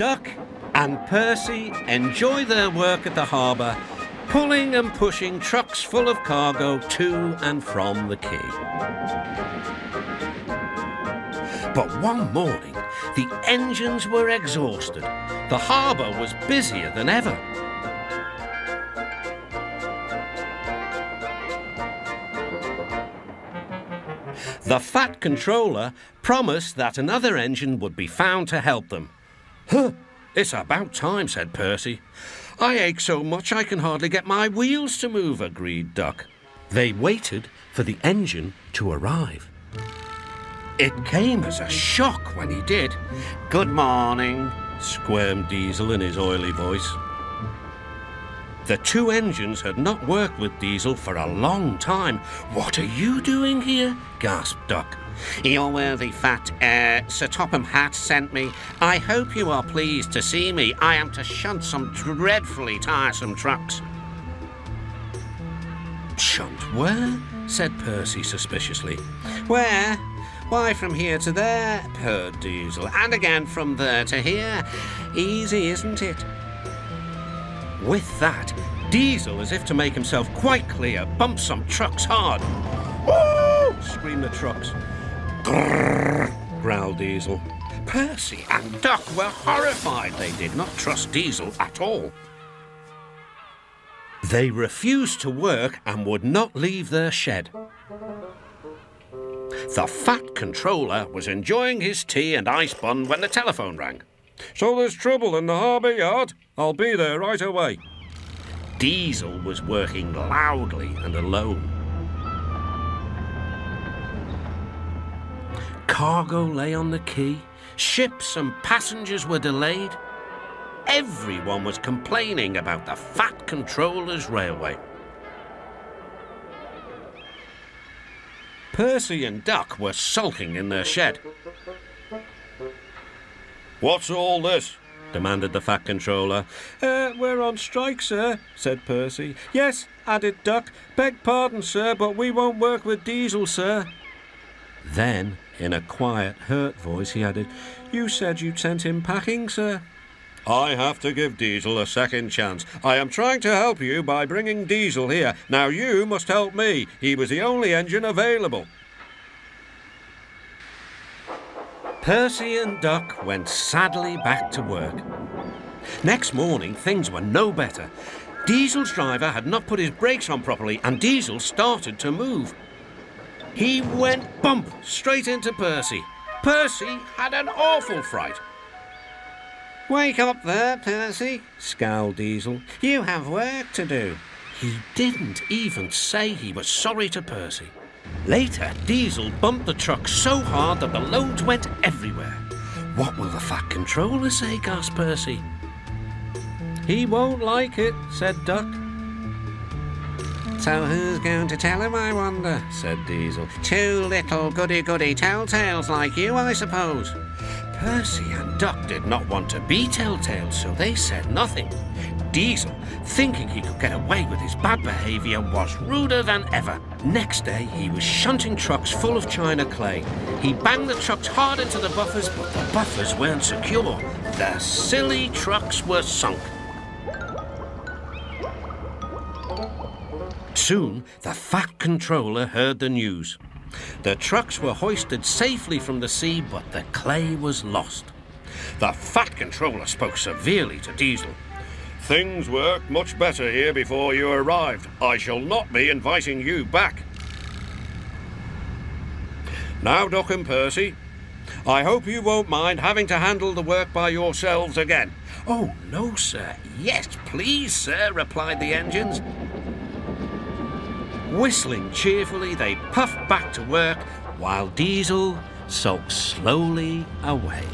Duck and Percy enjoy their work at the harbour, pulling and pushing trucks full of cargo to and from the quay. But one morning, the engines were exhausted. The harbour was busier than ever. The Fat Controller promised that another engine would be found to help them. "Huh, it's about time," said Percy. "I ache so much I can hardly get my wheels to move," agreed Duck. They waited for the engine to arrive. It came as a shock when he did. "Good morning," squirmed Diesel in his oily voice. The two engines had not worked with Diesel for a long time. "What are you doing here?" gasped Duck. "Your worthy fat, Sir Topham Hatt sent me. I hope you are pleased to see me. I am to shunt some dreadfully tiresome trucks." "Shunt where?" said Percy suspiciously. "Where? Why, from here to there," purred Diesel, "and again from there to here. Easy, isn't it?" With that, Diesel, as if to make himself quite clear, bumped some trucks hard. "Woo!" screamed the trucks. "Grrr!" growled Diesel. Percy and Duck were horrified. They did not trust Diesel at all. They refused to work and would not leave their shed. The Fat Controller was enjoying his tea and ice bun when the telephone rang. "So there's trouble in the harbour yard? I'll be there right away." Diesel was working loudly and alone. Cargo lay on the quay. Ships and passengers were delayed. Everyone was complaining about the Fat Controller's railway. Percy and Duck were sulking in their shed. "What's all this?" demanded the Fat Controller. We're on strike, sir," said Percy. "Yes," added Duck. "Beg pardon, sir, but we won't work with Diesel, sir." Then, in a quiet, hurt voice, he added, "You said you'd sent him packing, sir." "I have to give Diesel a second chance. I am trying to help you by bringing Diesel here. Now you must help me. He was the only engine available." Percy and Duck went sadly back to work. Next morning, things were no better. Diesel's driver had not put his brakes on properly, and Diesel started to move. He went bump straight into Percy. Percy had an awful fright. "Wake up there, Percy," scowled Diesel. "You have work to do." He didn't even say he was sorry to Percy. Later, Diesel bumped the truck so hard that the loads went everywhere. "What will the Fat Controller say?" gasped Percy. "He won't like it," said Duck. "So who's going to tell him, I wonder?" said Diesel. "Two little goody-goody telltales like you, I suppose." Percy and Duck did not want to be telltales, so they said nothing. Diesel, thinking he could get away with his bad behaviour, was ruder than ever. Next day, he was shunting trucks full of china clay. He banged the trucks hard into the buffers, but the buffers weren't secure. The silly trucks were sunk. Soon, the Fat Controller heard the news. The trucks were hoisted safely from the sea, but the clay was lost. The Fat Controller spoke severely to Diesel. "Things worked much better here before you arrived. I shall not be inviting you back." "Now, Duck and Percy, I hope you won't mind having to handle the work by yourselves again." "Oh, no, sir. Yes, please, sir," replied the engines. Whistling cheerfully, they puffed back to work, while Diesel sulked slowly away.